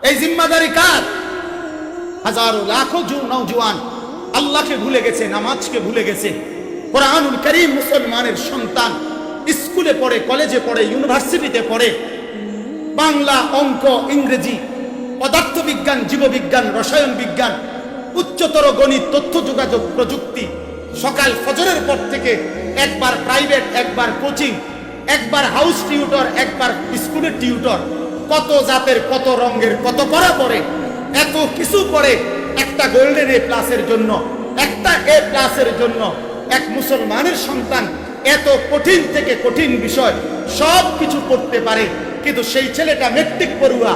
এই জিম্মাদারি কার? হাজারো লাখো নওজোয়ান আল্লাহকে ভুলে গেছে, নামাজকে ভুলে গেছে। কোরআনুল কারীম মুসলমানের সন্তান স্কুলে পড়ে, কলেজে পড়ে, ইউনিভার্সিটিতে পড়ে, বাংলা, অঙ্ক, ইংরেজি, পদার্থবিজ্ঞান, জীববিজ্ঞান, রসায়ন বিজ্ঞান, উচ্চতর গণিত, তথ্য যোগাযোগ প্রযুক্তি, সকাল ফজরের পর থেকে একবার প্রাইভেট, একবার কোচিং, একবার হাউস টিউটর, একবার স্কুলের টিউটর, কত জাতের, কত রঙের, কত পড়া পড়ে, এত কিছু পড়ে একটা গোল্ডেন এ প্লাসের জন্য, একটা এ প্লাসের জন্য। এক মুসলমানের সন্তান এত কঠিন থেকে কঠিন বিষয় সব কিছু পড়তে পারে, কিন্তু সেই ছেলেটা মেট্রিক পড়ুয়া,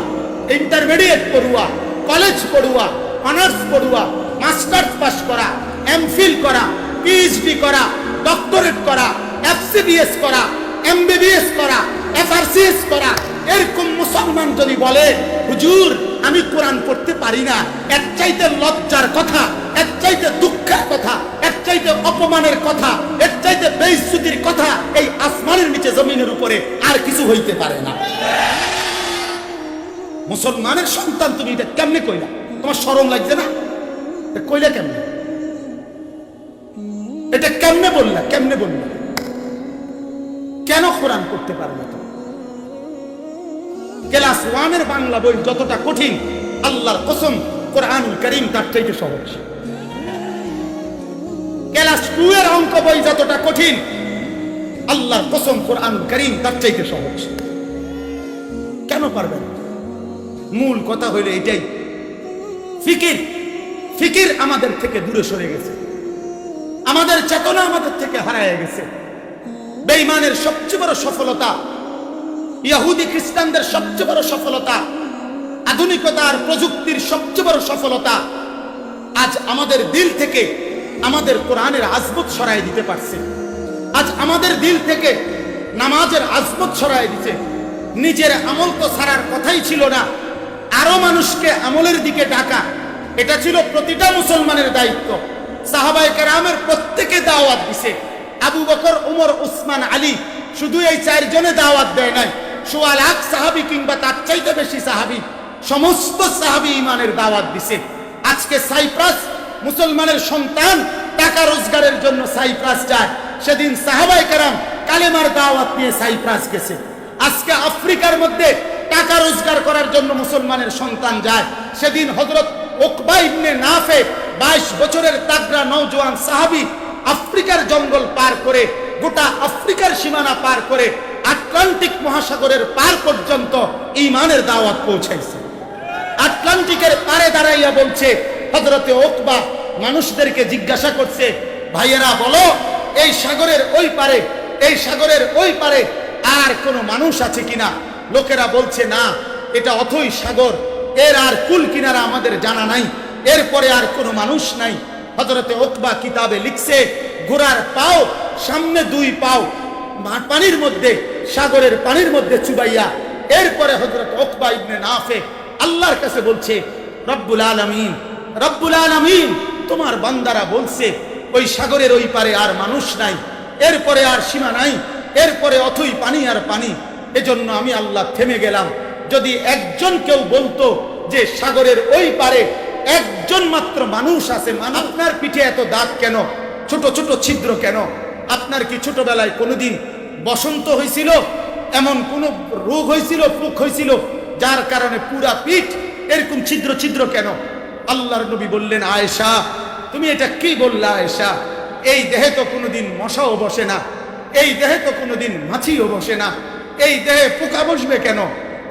ইন্টারমিডিয়েট পড়ুয়া, কলেজ পড়ুয়া, অনার্স পড়ুয়া, মাস্টার্স পাস করা, এমফিল করা, পিএইচডি করা, ডক্টরেট করা, এফসিবিএস করা, এমবিবিএস করা, এফআরসিএস করা, এরকম মুসলমান যদি বলে হুজুর আমি কোরআন পড়তে পারি না, এর চাইতে লজ্জার কথা, এর চাইতে দুঃখের কথা, এর চাইতে অপমানের কথা, এর চাইতে বেইজ্জতির কথা এই আসমানের নিচে জমিনের উপরে আর কিছু হইতে পারে না। মুসলমানের সন্তান তুমি এটা কেমনে কইলা? তোমার শরম লাগছে না? কইলা কেমনে? এটা কেমনে বললা? কেমনে বললা? কেন কোরআন পড়তে পারবে না? ক্লাস 1 এর বাংলা বই যতটা কঠিন, আল্লাহর কসম কোরআনুল কারীম তার চাইতে সহজ। ক্লাস 2 এর অঙ্ক বই যতটা কঠিন, আল্লাহর কসম কোরআনুল কারীম তার চাইতে সহজ। কেন পারবেন? মূল কথা হইল এটাই, ফিকির। ফিকির আমাদের থেকে দূরে সরে গেছে, আমাদের চেতনা আমাদের থেকে হারায় গেছে। বেঈমানের সবচেয়ে বড় সফলতা, ইহুদি খ্রিস্টানদের সবচেয়ে বড় সফলতা, আধুনিকতা আর প্রযুক্তির সবচেয়ে বড় সফলতা, আজ আমাদের দিল থেকে আমাদের কোরআনের আজমত সরাই দিতে পারছে। আজ আমাদের দিল থেকে নামাজের আজমত সরাই দিতে। নিজের আমল তো ছাড়ার কথাই ছিল না, আরো মানুষকে আমলের দিকে ডাকা, এটা ছিল প্রতিটা মুসলমানের দায়িত্ব। সাহাবায়ে কেরামের প্রত্যেকে দাওয়াত দিছে। আবু বকর, উমর, উসমান, আলী শুধু এই 4 জনে দাওয়াত দেয় নাই, 1.25 লাখ সাহাবী কিংবা তার চাইতে বেশি সাহাবী, সমস্ত সাহাবী ঈমানের দাওয়াত দিছে। আজকে সাইপ্রাস মুসলমানের সন্তান টাকা রোজগারের জন্য সাইপ্রাস যায়, সেদিন সাহাবায়ে কেরাম কালেমার দাওয়াত নিয়ে সাইপ্রাস গেছে। আজকে আফ্রিকার মধ্যে টাকা রোজগার করার জন্য মুসলমানের সন্তান যায়, সেদিন হযরত উকবা ইবনে নাফে 22 বছরের তাগড়া নওজোয়ান সাহাবী আফ্রিকার জঙ্গল পার করে, গোটা আফ্রিকার সীমানা পার করে আটলান্টিক মহাসাগরের পার পর্যন্ত ঈমানের দাওয়াত পৌঁছাইছে। আটলান্টিকের পারে দাঁড়াইয়া বলছে, হযরতে উকবা মানুষদেরকে জিজ্ঞাসা করছে, ভাইয়েরা বলো এই সাগরের ওই পারে, এই সাগরের ওই পারে আর কোনো মানুষ আছে কিনা? লোকেরা বলছে না, এটা অথই সাগর, এর আর কুল কিনারা আমাদের জানা নাই, এরপরে আর কোনো মানুষ নাই। হযরতে উকবা কিতাবে লিখছে, ঘোড়ার পাও সামনে 2 পাও পানির মধ্যে, সাগরের পানির মধ্যে চুবাইয়া, এরপরে হযরত উকবা ইবনে নাফে আল্লাহর কাছে বলছে, রব্বুল আলামিন, রব্বুল আলামিন, তোমার বান্দারা বলছে ওই সাগরের ওই পারে আর মানুষ নাই, এরপরে আর সীমা নাই, এরপরে অথই পানি আর পানি। এজন্য আমি আল্লাহ থেমে গেলাম। যদি একজন কেউ বলতো যে সাগরের ওই পারে একজন মাত্র মানুষ আছে, আপনার পিঠে এত দাগ কেন, ছোট ছোট ছিদ্র কেন? আপনার কি ছোটবেলায় কোনোদিন বসন্ত হয়েছিল, এমন কোন রোগ হয়েছিল, পোক হয়েছিল যার কারণে পুরা পিঠ এরকম ছিদ্র ছিদ্র কেন? আল্লাহর নবী বললেন, আয়েশা তুমি এটা কি বললা? আয়েশা, এই দেহে তো কোনোদিন মশাও বসে না, এই দেহে তো কোনোদিন মাছিও বসে না, এই দেহে পোকা বসবে কেন?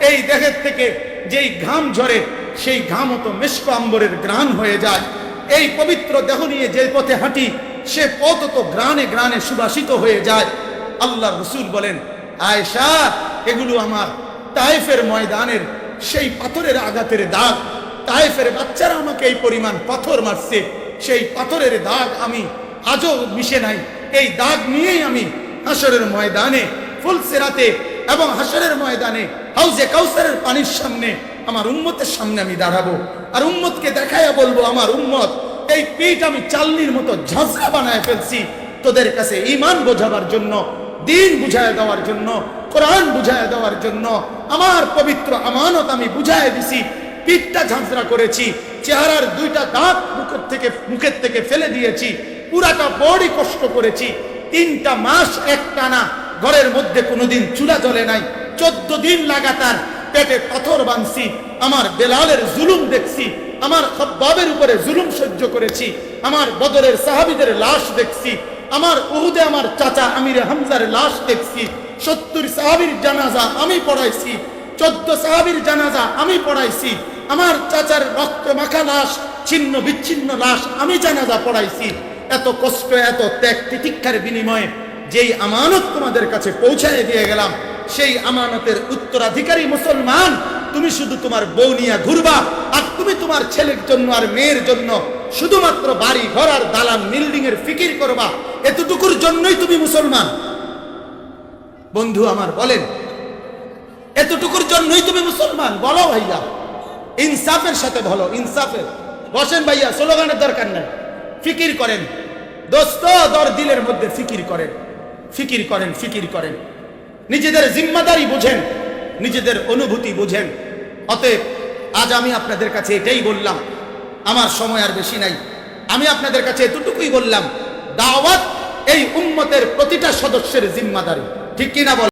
এই দেহের থেকে যেই ঘাম ঝরে সেই ঘামও তো মেশক আম্বরের ঘ্রাণ হয়ে যায়। এই পবিত্র দেহ নিয়ে যে পথে হাঁটি সে পথ তো ঘ্রাণে ঘ্রাণে সুবাসিত হয়ে যায়। আল্লাহর রাসূল বলেন, আয়েশা এগুলো আমার তায়েফের ময়দানের সেই পাথরের আঘাতের দাগ। তায়েফের বাচ্চারা আমাকে এই পরিমাণ পাথর মারছে, সেই পাথরের দাগ আমি আজও মিশে নাই। এই দাগ নিয়েই আমি হাসরের ময়দানে, ফুলসিরাতে এবং হাসরের ময়দানে হাউজে কাউসারের পানির সামনে আমার উম্মতের সামনে আমি দাঁড়াবো, আর উম্মতকে দেখাইয়া বলবো, আমার উম্মত এই পিঠ আমি চালনির মতো ঝাঁঝরা বানায় ফেলছি তোদের কাছে ঈমান বোঝাবার জন্য, দ্বীন বুঝায় দেওয়ার জন্য, কোরআন বুঝায় দেওয়ার জন্য। আমার পবিত্র আমানত আমি বুঝায় দিছি, পিঠটা ঝাঁঝরা করেছি, চেহারার 2টা দাঁত মুখের থেকে ফেলে দিয়েছি, পুরাটা বড়ি কষ্ট করেছি। 3টা মাস একটানা ঘরের মধ্যে কোনোদিন চুলা জ্বলে নাই। 14 দিন লাগাতার পেটে পাথর বাঁধছি। আমার বেলালের জুলুম দেখছি, আমার খব্বাবের উপরে জুলুম সহ্য করেছি, আমার বদরের সাহাবীদের লাশ দেখছি, আমার উহুদে আমার চাচা আমির হামজার লাশ দেখছি। 70 সাহাবীর জানাজা আমি পড়াইছি, 14 সাহাবীর জানাজা আমি পড়াইছি। আমার চাচার রক্ত মাখা লাশ, ছিন্ন বিচ্ছিন্ন লাশ আমি জানাজা পড়াইছি। এত কষ্ট, এত ত্যাগ তিতিক্ষার বিনিময়ে যেই আমানত তোমাদের কাছে পৌঁছায় দিয়ে গেলাম, সেই আমানতের উত্তরাধিকারী মুসলমান তুমি শুধু তোমার বউ নিয়ে ঘুরবা, আর তুমি তোমার ছেলের জন্য আর মেয়ের জন্য শুধুমাত্র বাড়ি ঘর আর দালান বিল্ডিং এর ফিকির করবা। এতটুকুর জন্যই তুমি মুসলমান? বন্ধু আমার বলেন, এতটুকুর জন্যই তুমি মুসলমান? বলো ভাইয়া, ইনসাফের সাথে বলো, ইনসাফের। বসেন ভাইয়া, স্লোগানের দরকার নাই, ফিকির করেন দোস্ত, দিলের মধ্যে ফিকির করেন, ফিকির করেন, ফিকির করেন। নিজেদের জিম্মাদারি বুঝেন, নিজেদের অনুভূতি বুঝেন। অতএব আজ আমি আপনাদের কাছে এটাই বললাম, আমার সময় আর বেশি নাই, আমি আপনাদের কাছে এতটুকুই বললাম, দাওয়াত এই উম্মতের প্রতিটা সদস্যের জিম্মাদারি, ঠিক কিনা বল?